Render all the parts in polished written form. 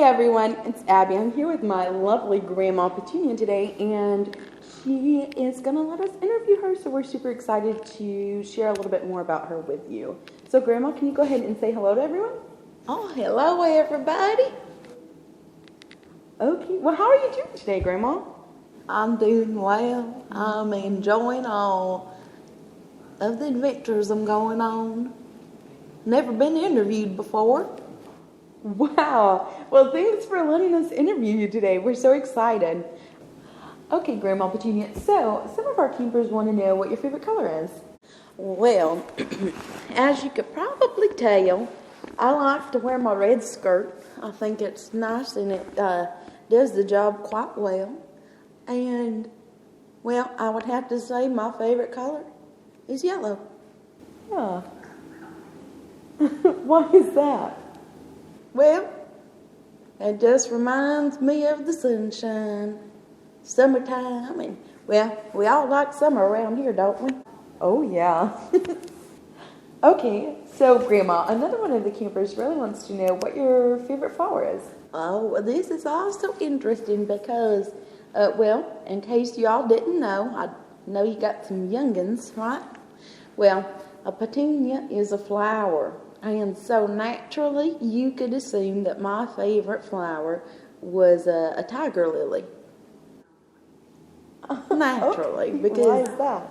Hey everyone, it's Abby. I'm here with my lovely Grandma Petunia today, and she is going to let us interview her, so we're super excited to share a little bit more about her with you. So Grandma, can you go ahead and say hello to everyone? Oh, hello everybody. Okay, well how are you doing today, Grandma? I'm doing well. I'm enjoying all of the adventures I'm going on. Never been interviewed before. Wow, well thanks for letting us interview you today. We're so excited. Okay, Grandma Petunia, so some of our campers want to know what your favorite color is. Well, as you could probably tell, I like to wear my red skirt. I think it's nice and it does the job quite well. And, well, I would have to say my favorite color is yellow. Yeah. Why is that? Well, it just reminds me of the sunshine, summertime, and, well, we all like summer around here, don't we? Oh, yeah. Okay, so Grandma, another one of the campers really wants to know what your favorite flower is. Oh, well, this is also interesting because, well, in case y'all didn't know, I know you got some youngins, right? Well, a petunia is a flower, and so naturally you could assume that my favorite flower was a tiger lily. Naturally, Okay, because why is that?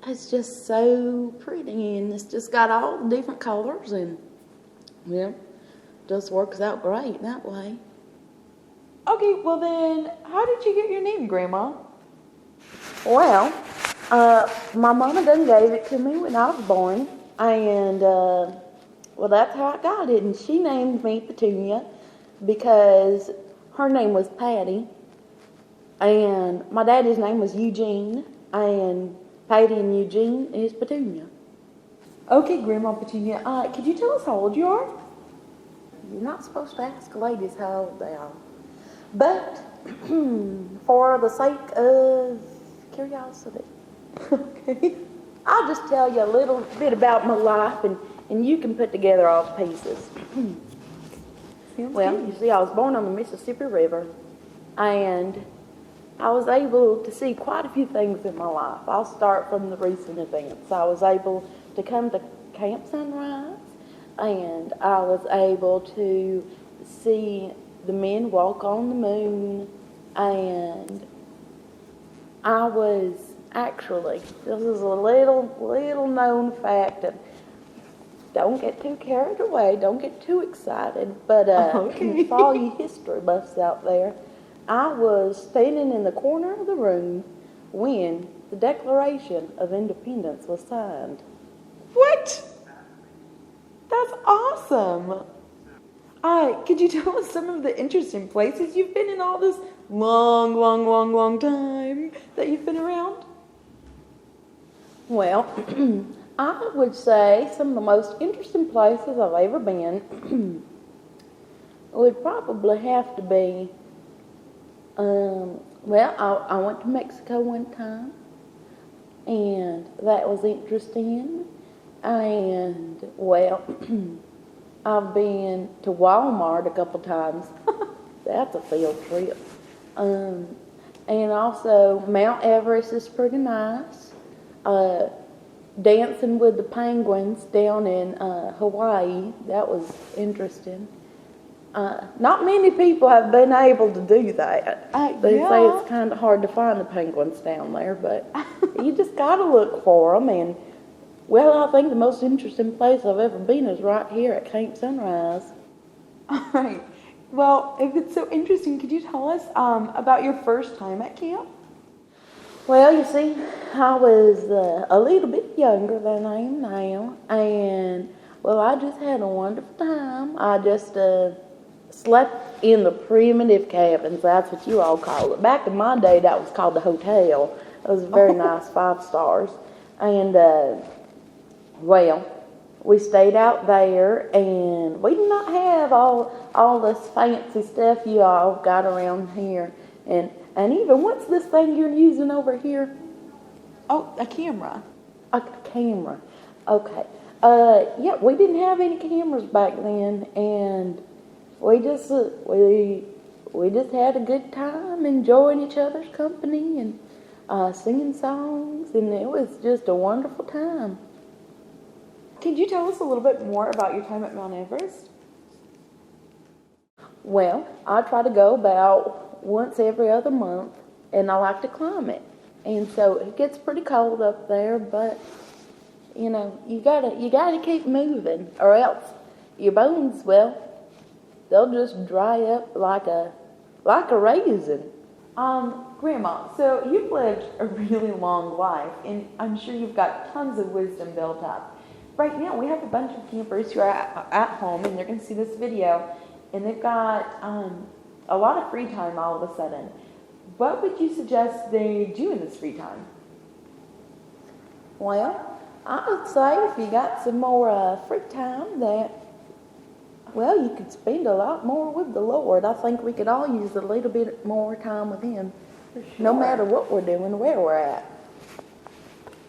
it's just so pretty, and it's just got all the different colors, and, yeah, just works out great that way. Okay, well then, how did you get your name, Grandma? Well, my mama done gave it to me when I was born, and, well, that's how I got it, and she named me Petunia because her name was Patty, and my daddy's name was Eugene, and Patty and Eugene is Petunia. Okay, Grandma Petunia, could you tell us how old you are? You're not supposed to ask ladies how old they are. But, for the sake of curiosity, Okay. I'll just tell you a little bit about my life, and you can put together all the pieces. Well, you see, I was born on the Mississippi River, and I was able to see quite a few things in my life. I'll start from the recent events. I was able to come to Camp Sunrise, and I was able to see the men walk on the moon, and I was actually, this is a little known fact, and don't get too carried away, don't get too excited, but Okay. for all you history buffs out there, I was standing in the corner of the room when the Declaration of Independence was signed. What? That's awesome. Could you tell us some of the interesting places you've been in all this long time that you've been around? Well, I would say some of the most interesting places I've ever been would probably have to be, well, I went to Mexico one time, and that was interesting, and, well, I've been to Walmart a couple times. That's a field trip. And also Mount Everest is pretty nice. Dancing with the penguins down in Hawaii, that was interesting. Not many people have been able to do that. They say it's kind of hard to find the penguins down there, but you just got to look for them. And, well, I think the most interesting place I've ever been is right here at Camp Sunrise. All right. Well, if it's so interesting, could you tell us about your first time at camp? Well, you see, I was a little bit younger than I am now, and, well, I just had a wonderful time. I just slept in the primitive cabins, that's what you all call it. Back in my day, that was called the hotel. It was very nice, 5 stars. And, well, we stayed out there, and we did not have all this fancy stuff you all got around here. And even, what's this thing you're using over here? Oh, a camera. A camera. Okay. Yeah, we didn't have any cameras back then, and we just we just had a good time, enjoying each other's company and singing songs, and it was just a wonderful time. Could you tell us a little bit more about your time at Mount Everest? Well, I try to go about once every other month, and I like to climb it. And so it gets pretty cold up there, but you know, you gotta keep moving, or else your bones, well, they'll just dry up like a raisin. Grandma, so you've lived a really long life, and I'm sure you've got tons of wisdom built up. Right now, we have a bunch of campers who are at home, and they're going to see this video, and they've got a lot of free time all of a sudden. What would you suggest they do in this free time? Well, I would say if you got some more free time that, well, you could spend a lot more with the Lord. I think we could all use a little bit more time with Him, no matter what we're doing, where we're at.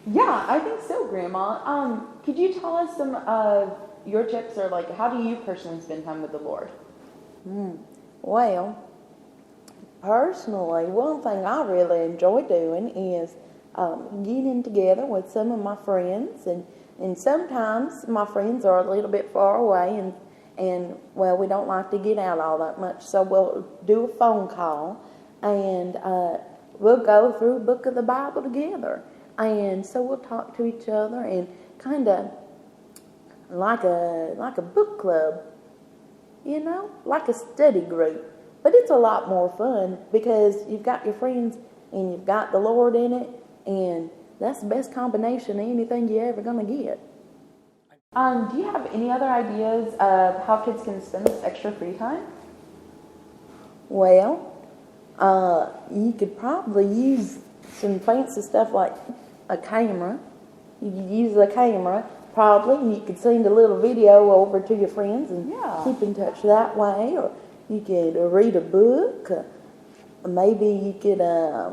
Yeah, I think so, Grandma. Could you tell us some of your tips, or like, how do you personally spend time with the Lord? Well, personally, one thing I really enjoy doing is getting together with some of my friends, and sometimes my friends are a little bit far away, and well, we don't like to get out all that much, so we'll do a phone call, and we'll go through a book of the Bible together. And so we'll talk to each other, and kind of like a book club, you know, like a study group. But it's a lot more fun because you've got your friends and you've got the Lord in it, and that's the best combination of anything you're ever going to get. Do you have any other ideas of how kids can spend this extra free time? Well, you could probably use some fancy stuff like a camera. You could use a camera, probably. You could send a little video over to your friends and keep in touch that way. Or you could read a book. Maybe you could, I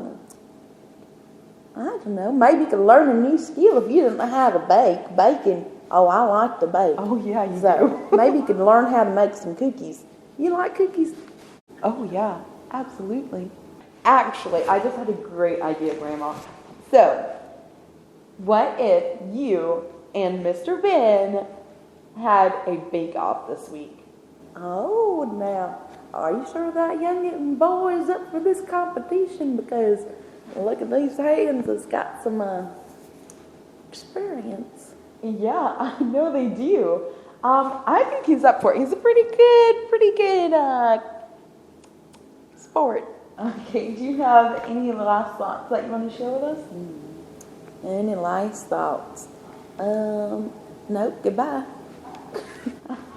don't know, maybe you could learn a new skill if you didn't know how to bake. Baking, oh, I like to bake. Oh, yeah, you do. Maybe you could learn how to make some cookies. You like cookies? Oh, yeah, absolutely. Actually, I just had a great idea, Grandma. So, what if you and Mr. Ben had a bake-off this week? Oh, now, are you sure that young boy is up for this competition? Because look at these hands, it's got some experience. Yeah, I know they do. I think he's up for it. He's a pretty good sport. Okay, do you have any last thoughts that you want to share with us? Any last thoughts? Nope, goodbye.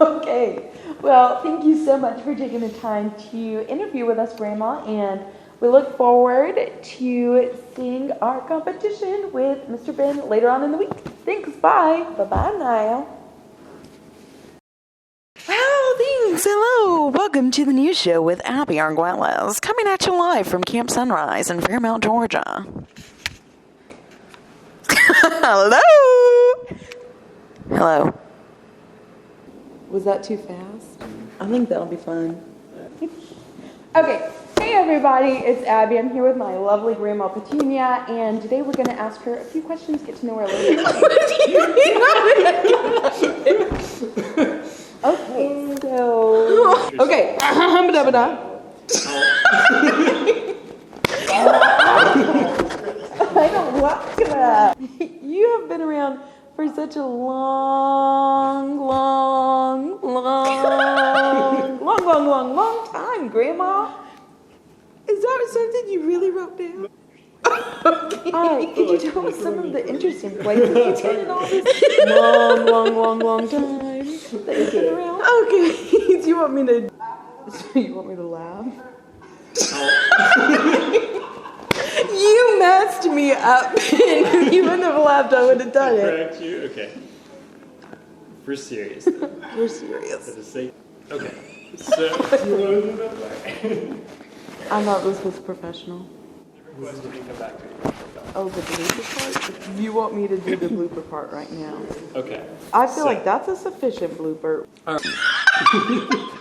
Okay, well, thank you so much for taking the time to interview with us, Grandma, and we look forward to seeing our competition with Mr. Ben later on in the week. Thanks, bye. Bye-bye now. Well, thanks. Hello. Welcome to the news show with Abby Arguelles, coming at you live from Camp Sunrise in Fairmount, Georgia. Hello. Hello. Was that too fast? I think that'll be fun. Okay, hey everybody, it's Abby. I'm here with my lovely Grandma Petunia, and today we're going to ask her a few questions, get to know her a little bit. Okay, so... Okay. I don't like that. You have been around for such a long time, Grandma. Is that something you really wrote down? Alright, could you tell us some of the interesting places you've been in all this long time that you've been around? Okay, do you want me to laugh? You messed me up, and you wouldn't have laughed, I would have done it. Correct you? Okay. We're serious then. We're serious. For the sake. Okay. So, do you want to do that part? I thought this was professional. Question we come back to. Oh, the blooper part? You want me to do the blooper part right now? Okay. I feel like that's a sufficient blooper. All right.